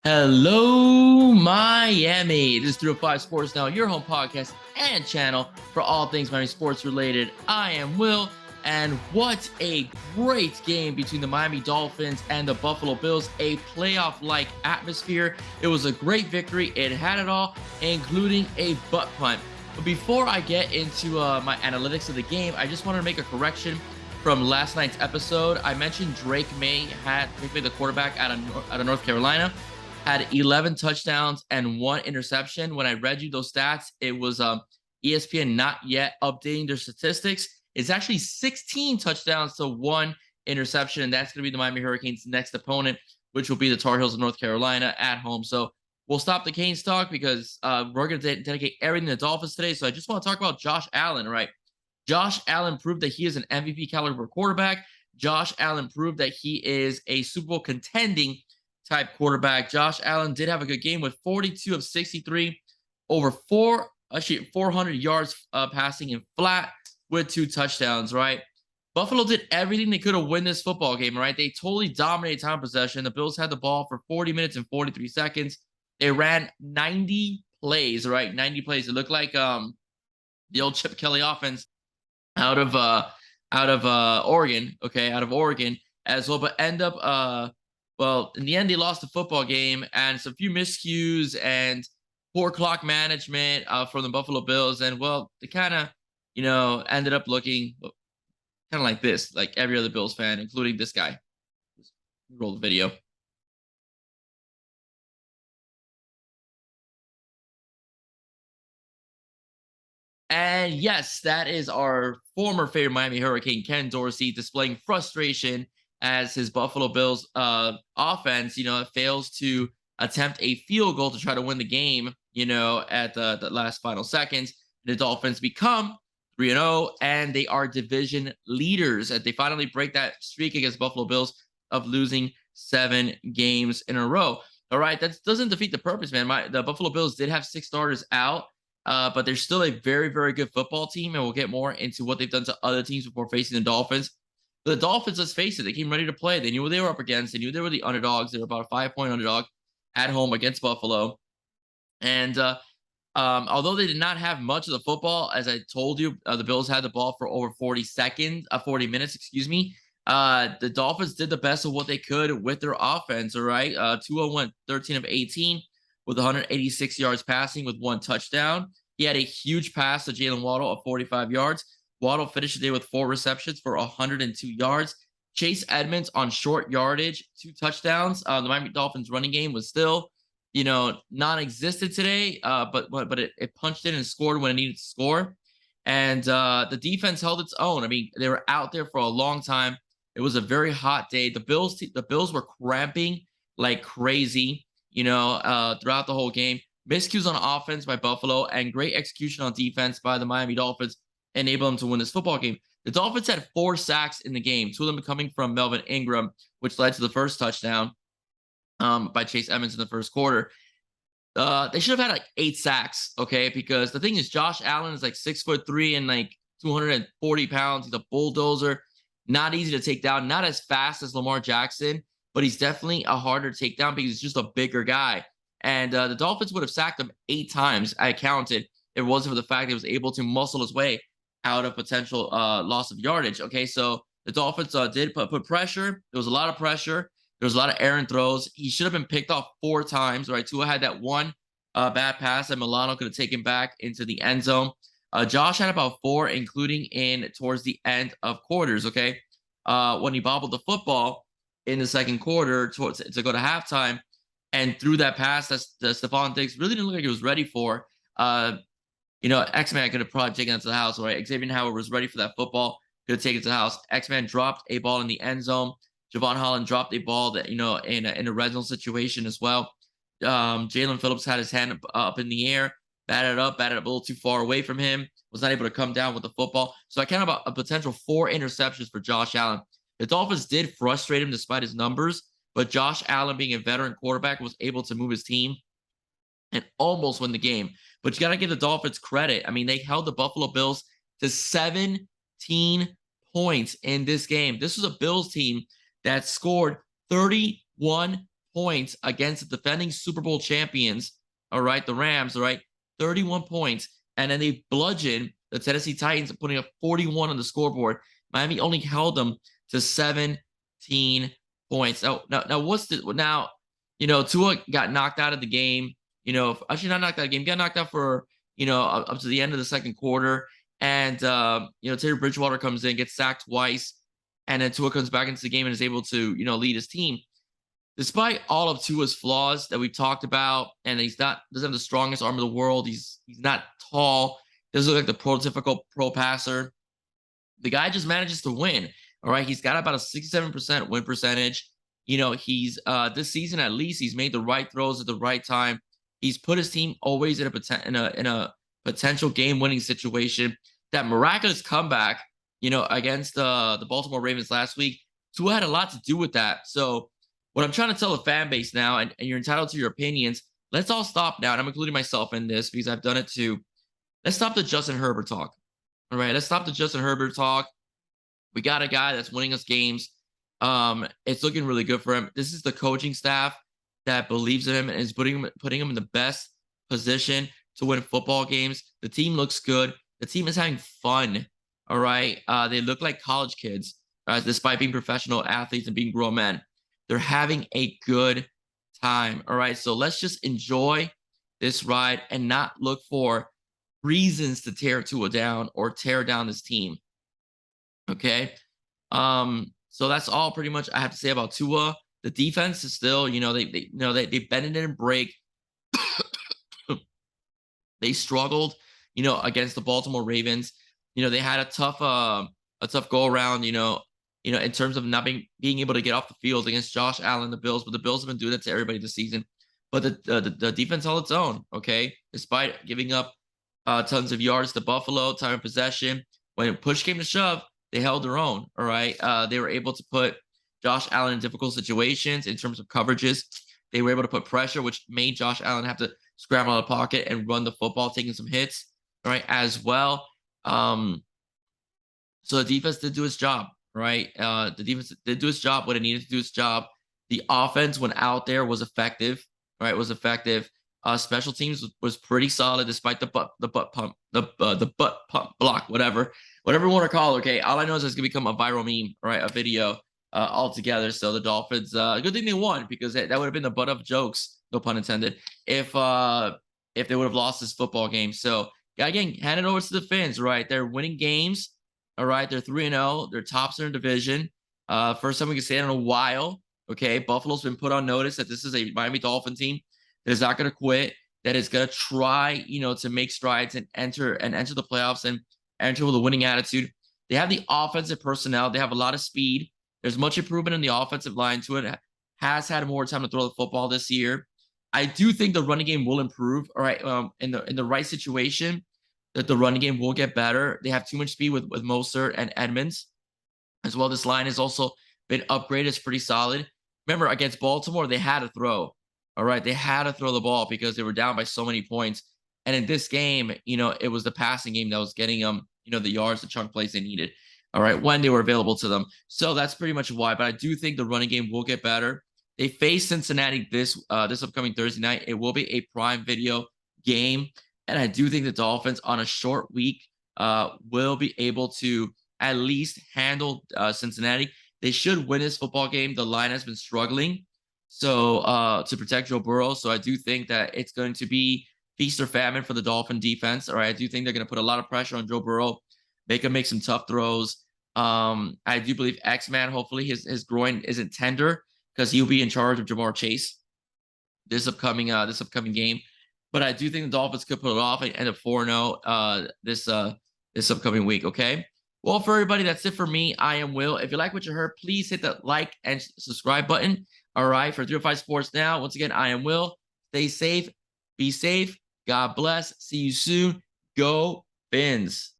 Hello, Miami. This is 305 Sports Now, your home podcast and channel for all things Miami sports related. I am Will, and what a great game between the Miami Dolphins and the Buffalo Bills. A playoff-like atmosphere. It was a great victory. It had it all, including a butt punt. But before I get into my analytics of the game, I just wanted to make a correction from last night's episode. I mentioned Drake May, the quarterback out of North Carolina, had 11 touchdowns and 1 interception. When I read you those stats, it was ESPN not yet updating their statistics. It's actually 16 touchdowns to 1 interception, and that's going to be the Miami Hurricanes' next opponent, which will be the Tar Heels of North Carolina at home. So we'll stop the Canes talk because we're going to dedicate everything to the Dolphins today. So I just want to talk about Josh Allen, right? Josh Allen proved that he is an MVP caliber quarterback. Josh Allen proved that he is a Super Bowl contending type quarterback. Josh Allen did have a good game with 42 of 63, over 400 yards passing and flat with 2 touchdowns, right? Buffalo did everything they could to win this football game, right? They totally dominated time possession. The Bills had the ball for 40 minutes and 43 seconds. They ran 90 plays, right? 90 plays. It looked like the old Chip Kelly offense out of Oregon, okay, out of Oregon as well, but end up well, in the end, they lost the football game, and it's a few miscues and poor clock management from the Buffalo Bills. And, well, they kind of, ended up looking kind of like this, like every other Bills fan, including this guy. Roll the video. And yes, that is our former favorite Miami Hurricane, Ken Dorsey, displaying frustration as his Buffalo Bills offense, fails to attempt a field goal to try to win the game, at the last final seconds. The Dolphins become 3-0, and they are division leaders. They finally break that streak against Buffalo Bills of losing 7 games in a row. All right, that doesn't defeat the purpose, man. The Buffalo Bills did have 6 starters out, but they're still a very, very good football team, and we'll get more into what they've done to other teams before facing the Dolphins. The Dolphins, let's face it, they came ready to play. They knew what they were up against. They knew they were the underdogs. They were about a 5-point underdog at home against Buffalo. And although they did not have much of the football, as I told you, the Bills had the ball for over 40 minutes, excuse me. The Dolphins did the best of what they could with their offense, all right? Tua went 13 of 18 with 186 yards passing with 1 touchdown. He had a huge pass to Jalen Waddle of 45 yards. Waddle finished the day with 4 receptions for 102 yards. Chase Edmonds on short yardage, 2 touchdowns. The Miami Dolphins running game was still, non-existent today, but it punched in and scored when it needed to score. And the defense held its own. I mean, they were out there for a long time. It was a very hot day. The Bills were cramping like crazy, throughout the whole game. Miscues on offense by Buffalo and great execution on defense by the Miami Dolphins enable them to win this football game. The Dolphins had 4 sacks in the game, 2 of them coming from Melvin Ingram, which led to the first touchdown by Chase Edmonds in the first quarter. They should have had like 8 sacks, okay? Because the thing is, Josh Allen is like 6'3" and like 240 pounds. He's a bulldozer, not easy to take down, not as fast as Lamar Jackson, but he's definitely a harder takedown because he's just a bigger guy. And the Dolphins would have sacked him 8 times. I counted. It wasn't for the fact he was able to muscle his way out of potential loss of yardage. Okay, so the Dolphins did put pressure. There was a lot of pressure. There was a lot of errant throws. He should have been picked off 4 times, right? Tua had that one bad pass that Milano could have taken back into the end zone. Josh had about 4, including in towards the end of quarters, okay? When he bobbled the football in the second quarter to go to halftime and threw that pass that Stephon Diggs really didn't look like he was ready for. X-Man could have probably taken it to the house, right? Xavier Howard was ready for that football, could have taken it to the house. X-Man dropped a ball in the end zone. Javon Holland dropped a ball that, in a red zone situation as well. Jalen Phillips had his hand up in the air, batted up a little too far away from him, was not able to come down with the football. So I count about a potential 4 interceptions for Josh Allen. The Dolphins did frustrate him despite his numbers, but Josh Allen, being a veteran quarterback, was able to move his team and almost win the game. But you got to give the Dolphins credit. I mean, they held the Buffalo Bills to 17 points in this game. This was a Bills team that scored 31 points against the defending Super Bowl champions, all right, the Rams, all right, 31 points. And then they bludgeoned the Tennessee Titans, putting up 41 on the scoreboard. Miami only held them to 17 points. Now, what's the now? Tua got knocked out of the game. Actually not knocked out of the game. Got knocked out for up to the end of the second quarter. And Teddy Bridgewater comes in, gets sacked twice, and then Tua comes back into the game and is able to lead his team. Despite all of Tua's flaws that we've talked about, and doesn't have the strongest arm in the world. He's not tall. Doesn't look like the prototypical pro passer. The guy just manages to win. All right, he's got about a 67% win percentage. He's this season at least he's made the right throws at the right time. He's put his team always in a potential game-winning situation. That miraculous comeback, against the Baltimore Ravens last week, Tua had a lot to do with that. So what I'm trying to tell the fan base now, and you're entitled to your opinions, let's all stop now, and I'm including myself in this because I've done it too. Let's stop the Justin Herbert talk. All right, let's stop the Justin Herbert talk. We got a guy that's winning us games. It's looking really good for him. This is the coaching staff that believes in him and is putting him in the best position to win football games. The team looks good. The team is having fun. All right. They look like college kids, despite being professional athletes and being grown men. They're having a good time. All right. So let's just enjoy this ride and not look for reasons to tear Tua down or tear down this team. Okay. So that's all pretty much I have to say about Tua. The defense is still, they bend it and break. They struggled, against the Baltimore Ravens. They had a tough go around, in terms of not being able to get off the field against Josh Allen, the Bills. But the Bills have been doing that to everybody this season. But the defense held its own, okay, despite giving up tons of yards to Buffalo, time of possession. When push came to shove, they held their own. All right, they were able to put Josh Allen in difficult situations in terms of coverages. They were able to put pressure, which made Josh Allen have to scramble out of the pocket and run the football, taking some hits, right, as well. So the defense did do its job, right? The defense did do its job when it needed to do its job. The offense, when out there, was effective, right? Was effective. Special teams was pretty solid despite the butt pump block, whatever you want to call it. Okay, all I know is it's gonna become a viral meme, right? A video altogether. So the Dolphins, good thing they won because that would have been the butt of jokes, no pun intended, if they would have lost this football game. So again, hand it over to the Fins, right? They're winning games. All right, they're 3-0. They're tops in their division. First time we can say it in a while. Okay, Buffalo's been put on notice that this is a Miami Dolphin team that is not going to quit, that is going to try, to make strides and enter the playoffs and enter with a winning attitude. They have the offensive personnel. They have a lot of speed. There's much improvement in the offensive line to it. Has had more time to throw the football this year. I do think the running game will improve. All right, in the right situation, that the running game will get better. They have too much speed with Mostert and Edmonds as well. This line has also been upgraded. It's pretty solid. Remember, against Baltimore, they had to throw. All right, they had to throw the ball because they were down by so many points. And in this game, it was the passing game that was getting them, the yards, the chunk plays they needed. All right, when they were available to them. So that's pretty much why. But I do think the running game will get better. They face Cincinnati this upcoming Thursday night. It will be a Prime Video game. And I do think the Dolphins on a short week will be able to at least handle Cincinnati. They should win this football game. The line has been struggling to protect Joe Burrow. So I do think that it's going to be feast or famine for the Dolphin defense. All right, I do think they're going to put a lot of pressure on Joe Burrow, make him make some tough throws. I do believe X-Man, hopefully his groin isn't tender because he'll be in charge of Ja'Marr Chase this upcoming game. But I do think the Dolphins could pull it off and end up 4-0 this upcoming week. Okay. Well, for everybody, that's it for me. I am Will. If you like what you heard, please hit the like and subscribe button. All right. For 305 Sports Now, once again, I am Will. Stay safe. Be safe. God bless. See you soon. Go Fins.